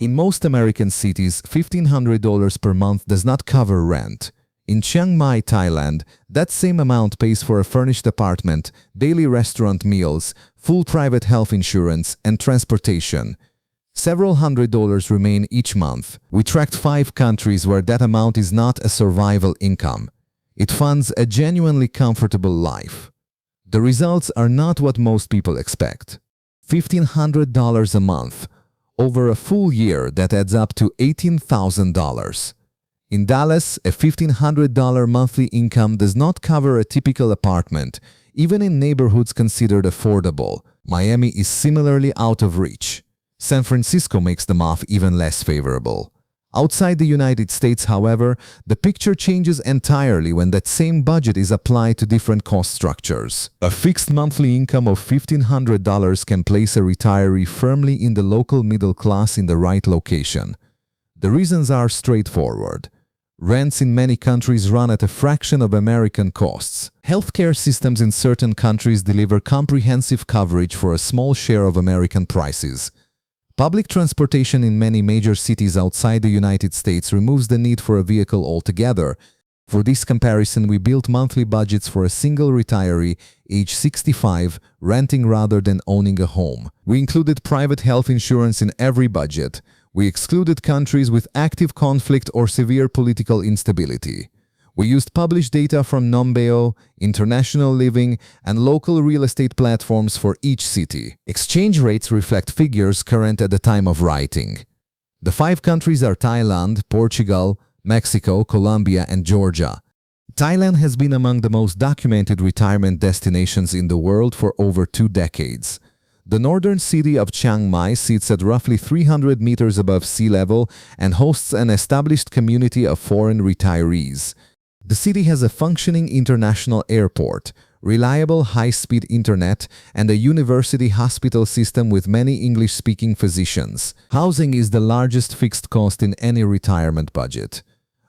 In most American cities, $1,500 per month does not cover rent. In Chiang Mai, Thailand, that same amount pays for a furnished apartment, daily restaurant meals, full private health insurance, and transportation. Several $100s remain each month. We tracked 5 countries where that amount is not a survival income. It funds a genuinely comfortable life. The results are not what most people expect. $1,500 a month. Over a full year, that adds up to $18,000. In Dallas, a $1,500 monthly income does not cover a typical apartment, even in neighborhoods considered affordable. Miami is similarly out of reach. San Francisco makes the math even less favorable. Outside the United States, however, the picture changes entirely when that same budget is applied to different cost structures. A fixed monthly income of $1,500 can place a retiree firmly in the local middle class in the right location. The reasons are straightforward. Rents in many countries run at a fraction of American costs. Healthcare systems in certain countries deliver comprehensive coverage for a small share of American prices. Public transportation in many major cities outside the United States removes the need for a vehicle altogether. For this comparison, we built monthly budgets for a single retiree, age 65, renting rather than owning a home. We included private health insurance in every budget. We excluded countries with active conflict or severe political instability. We used published data from Numbeo, International Living, and local real estate platforms for each city. Exchange rates reflect figures current at the time of writing. The 5 countries are Thailand, Portugal, Mexico, Colombia, and Georgia. Thailand has been among the most documented retirement destinations in the world for over 2 decades. The northern city of Chiang Mai sits at roughly 300 meters above sea level and hosts an established community of foreign retirees. The city has a functioning international airport, reliable high-speed internet, and a university hospital system with many English-speaking physicians. Housing is the largest fixed cost in any retirement budget.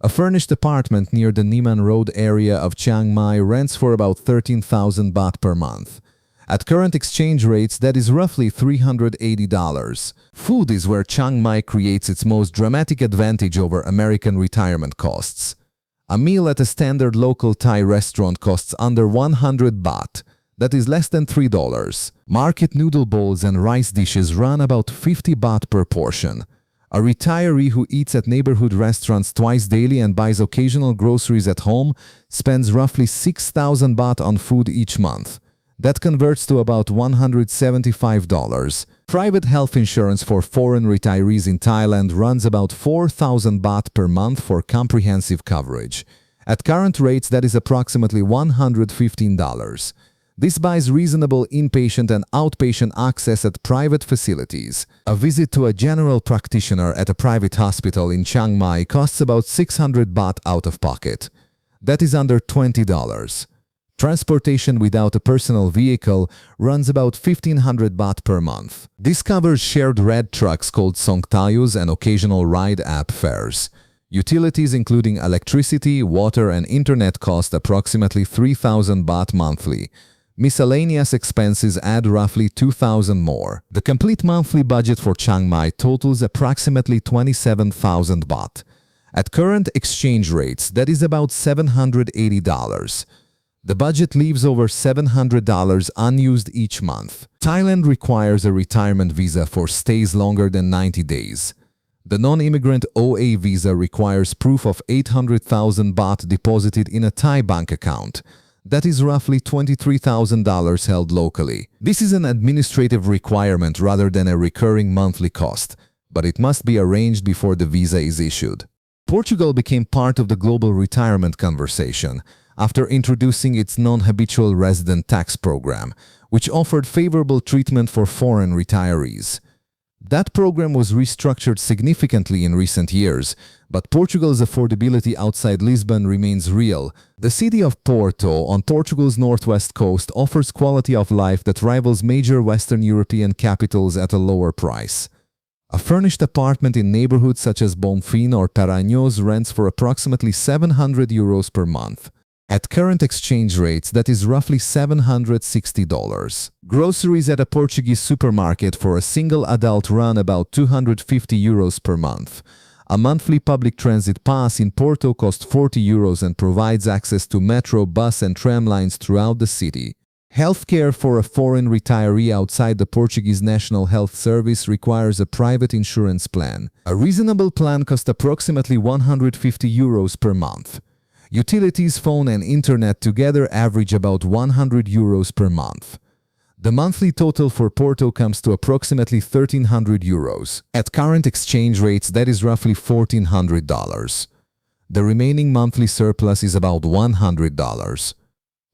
A furnished apartment near the Niman Road area of Chiang Mai rents for about 13,000 baht per month. At current exchange rates, that is roughly $380. Food is where Chiang Mai creates its most dramatic advantage over American retirement costs. A meal at a standard local Thai restaurant costs under 100 baht, that is less than $3. Market noodle bowls and rice dishes run about 50 baht per portion. A retiree who eats at neighborhood restaurants twice daily and buys occasional groceries at home spends roughly 6,000 baht on food each month. That converts to about $175. Private health insurance for foreign retirees in Thailand runs about 4,000 baht per month for comprehensive coverage. At current rates, that is approximately $115. This buys reasonable inpatient and outpatient access at private facilities. A visit to a general practitioner at a private hospital in Chiang Mai costs about 600 baht out of pocket. That is under $20. Transportation without a personal vehicle runs about 1,500 baht per month. This covers shared red trucks called songtayus and occasional ride app fares. Utilities including electricity, water, and internet cost approximately 3,000 baht monthly. Miscellaneous expenses add roughly 2,000 more. The complete monthly budget for Chiang Mai totals approximately 27,000 baht. At current exchange rates, that is about $780. The budget leaves over $700 unused each month. Thailand requires a retirement visa for stays longer than 90 days. The non-immigrant OA visa requires proof of 800,000 baht deposited in a Thai bank account. That is roughly $23,000 held locally. This is an administrative requirement rather than a recurring monthly cost, but it must be arranged before the visa is issued. Portugal became part of the global retirement conversation after introducing its non-habitual resident tax program, which offered favorable treatment for foreign retirees. That program was restructured significantly in recent years, but Portugal's affordability outside Lisbon remains real. The city of Porto, on Portugal's northwest coast, offers quality of life that rivals major Western European capitals at a lower price. A furnished apartment in neighborhoods such as Bonfim or Paranhos rents for approximately €700 per month. At current exchange rates, that is roughly $760. Groceries at a Portuguese supermarket for a single adult run about €250 per month. A monthly public transit pass in Porto costs €40 and provides access to metro, bus and tram lines throughout the city. Healthcare for a foreign retiree outside the Portuguese National Health Service requires a private insurance plan. A reasonable plan costs approximately €150 per month. Utilities, phone and internet together average about €100 per month. The monthly total for Porto comes to approximately €1,300. At current exchange rates, that is roughly $1,400. The remaining monthly surplus is about $100.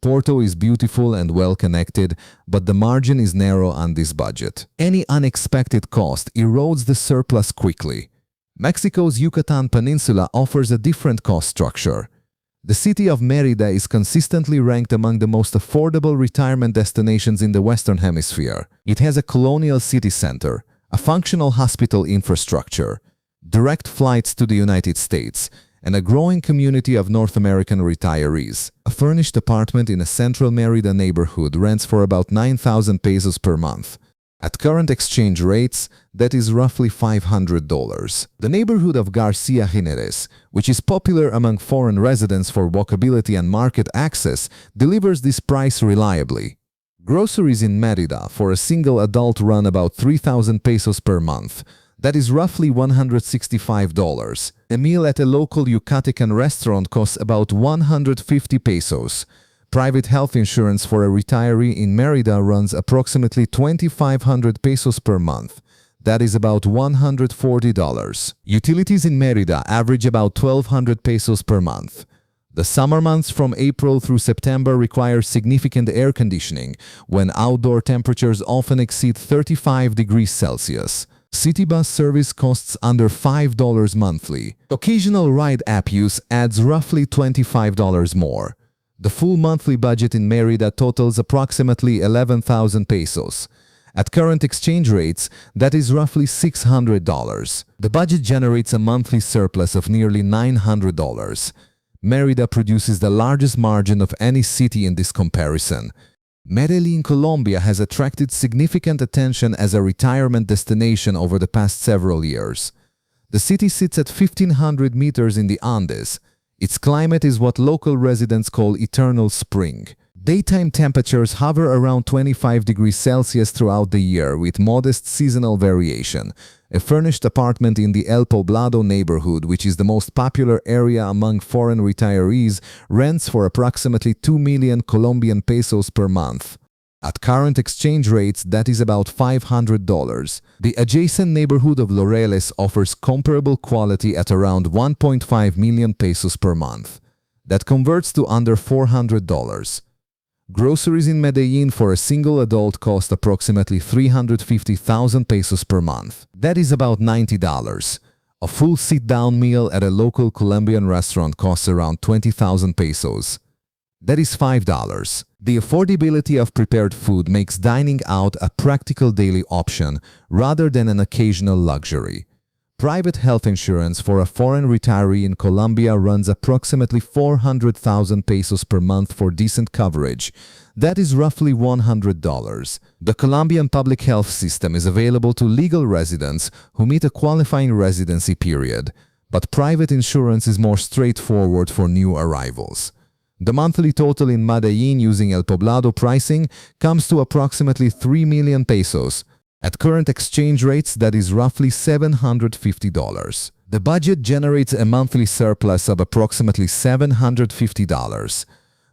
Porto is beautiful and well connected, but the margin is narrow on this budget. Any unexpected cost erodes the surplus quickly. Mexico's Yucatan Peninsula offers a different cost structure. The city of Mérida is consistently ranked among the most affordable retirement destinations in the Western Hemisphere. It has a colonial city center, a functional hospital infrastructure, direct flights to the United States, and a growing community of North American retirees. A furnished apartment in a central Mérida neighborhood rents for about 9,000 pesos per month. At current exchange rates, that is roughly $500. The neighborhood of Garcia Jimenez, which is popular among foreign residents for walkability and market access, delivers this price reliably. Groceries in Mérida for a single adult run about 3,000 pesos per month. That is roughly $165. A meal at a local Yucatecan restaurant costs about 150 pesos. Private health insurance for a retiree in Mérida runs approximately 2,500 pesos per month. That is about $140. Utilities in Mérida average about 1,200 pesos per month. The summer months from April through September require significant air conditioning, when outdoor temperatures often exceed 35 degrees Celsius. City bus service costs under $5 monthly. Occasional ride app use adds roughly $25 more. The full monthly budget in Mérida totals approximately 11,000 pesos. At current exchange rates, that is roughly $600. The budget generates a monthly surplus of nearly $900. Mérida produces the largest margin of any city in this comparison. Medellín, Colombia has attracted significant attention as a retirement destination over the past several years. The city sits at 1,500 meters in the Andes. Its climate is what local residents call eternal spring. Daytime temperatures hover around 25 degrees Celsius throughout the year, with modest seasonal variation. A furnished apartment in the El Poblado neighborhood, which is the most popular area among foreign retirees, rents for approximately 2 million Colombian pesos per month. At current exchange rates, that is about $500. The adjacent neighborhood of Laureles offers comparable quality at around 1.5 million pesos per month. That converts to under $400. Groceries in Medellín for a single adult cost approximately 350,000 pesos per month. That is about $90. A full sit-down meal at a local Colombian restaurant costs around 20,000 pesos. That is $5. The affordability of prepared food makes dining out a practical daily option rather than an occasional luxury. Private health insurance for a foreign retiree in Colombia runs approximately 400,000 pesos per month for decent coverage. That is roughly $100. The Colombian public health system is available to legal residents who meet a qualifying residency period, but private insurance is more straightforward for new arrivals. The monthly total in Medellín using El Poblado pricing comes to approximately 3 million pesos. At current exchange rates, that is roughly $750. The budget generates a monthly surplus of approximately $750.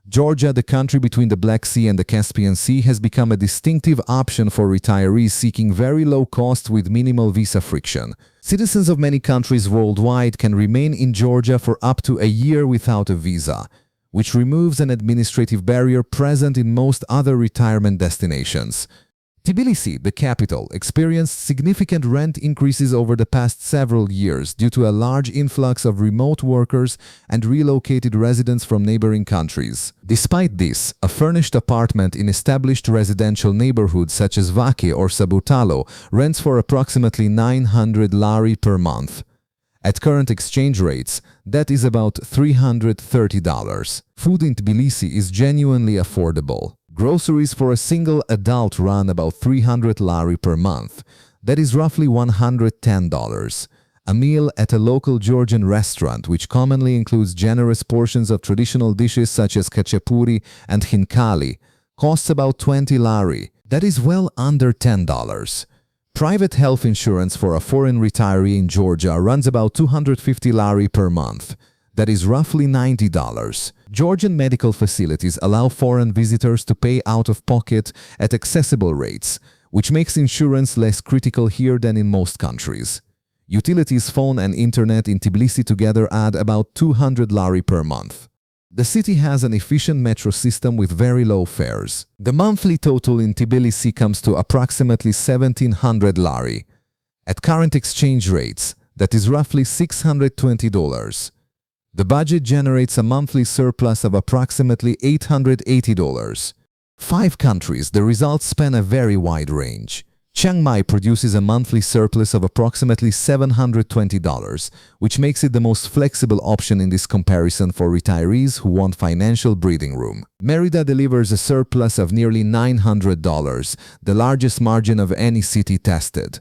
Georgia, the country between the Black Sea and the Caspian Sea, has become a distinctive option for retirees seeking very low cost with minimal visa friction. Citizens of many countries worldwide can remain in Georgia for up to a year without a visa, which removes an administrative barrier present in most other retirement destinations. Tbilisi, the capital, experienced significant rent increases over the past several years due to a large influx of remote workers and relocated residents from neighboring countries. Despite this, a furnished apartment in established residential neighborhoods such as Vaque or Sabutalo rents for approximately 900 lari per month. At current exchange rates, that is about $330. Food in Tbilisi is genuinely affordable. Groceries for a single adult run about 300 lari per month. That is roughly $110. A meal at a local Georgian restaurant, which commonly includes generous portions of traditional dishes such as khachapuri and hinkali, costs about 20 lari. That is well under $10. Private health insurance for a foreign retiree in Georgia runs about 250 lari per month. That is roughly $90. Georgian medical facilities allow foreign visitors to pay out of pocket at accessible rates, which makes insurance less critical here than in most countries. Utilities, phone and internet in Tbilisi together add about 200 lari per month. The city has an efficient metro system with very low fares. The monthly total in Tbilisi comes to approximately 1,700 lari. At current exchange rates, that is roughly $620. The budget generates a monthly surplus of approximately $880. 5 countries, the results span a very wide range. Chiang Mai produces a monthly surplus of approximately $720, which makes it the most flexible option in this comparison for retirees who want financial breathing room. Mérida delivers a surplus of nearly $900, the largest margin of any city tested.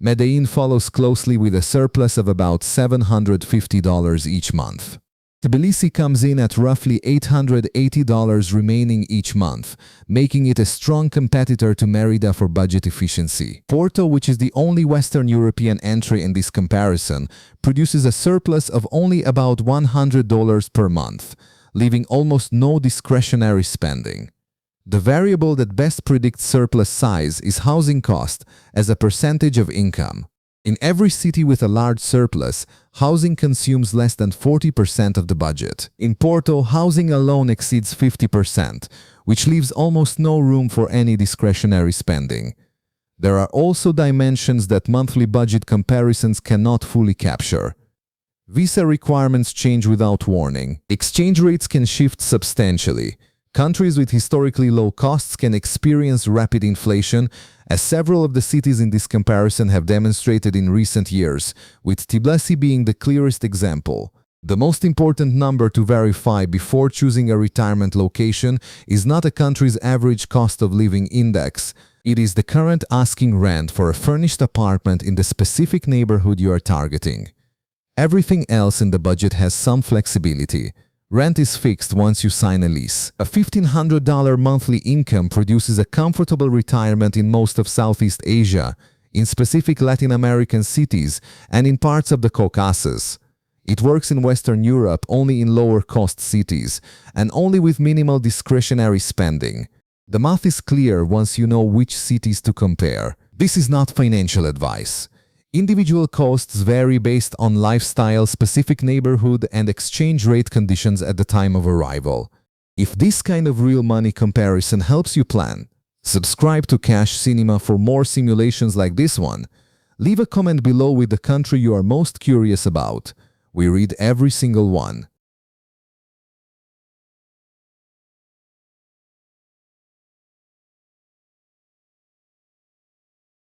Medellín follows closely with a surplus of about $750 each month. Tbilisi comes in at roughly $880 remaining each month, making it a strong competitor to Mérida for budget efficiency. Porto, which is the only Western European entry in this comparison, produces a surplus of only about $100 per month, leaving almost no discretionary spending. The variable that best predicts surplus size is housing cost as a percentage of income. In every city with a large surplus, housing consumes less than 40% of the budget. In Porto, housing alone exceeds 50%, which leaves almost no room for any discretionary spending. There are also dimensions that monthly budget comparisons cannot fully capture. Visa requirements change without warning. Exchange rates can shift substantially. Countries with historically low costs can experience rapid inflation, as several of the cities in this comparison have demonstrated in recent years, with Tbilisi being the clearest example. The most important number to verify before choosing a retirement location is not a country's average cost of living index. It is the current asking rent for a furnished apartment in the specific neighborhood you are targeting. Everything else in the budget has some flexibility. Rent is fixed once you sign a lease. A $1,500 monthly income produces a comfortable retirement in most of Southeast Asia, in specific Latin American cities, and in parts of the Caucasus. It works in Western Europe only in lower-cost cities, and only with minimal discretionary spending. The math is clear once you know which cities to compare. This is not financial advice. Individual costs vary based on lifestyle, specific neighborhood, and exchange rate conditions at the time of arrival. If this kind of real money comparison helps you plan, subscribe to CashCinema for more simulations like this one. Leave a comment below with the country you are most curious about. We read every single one.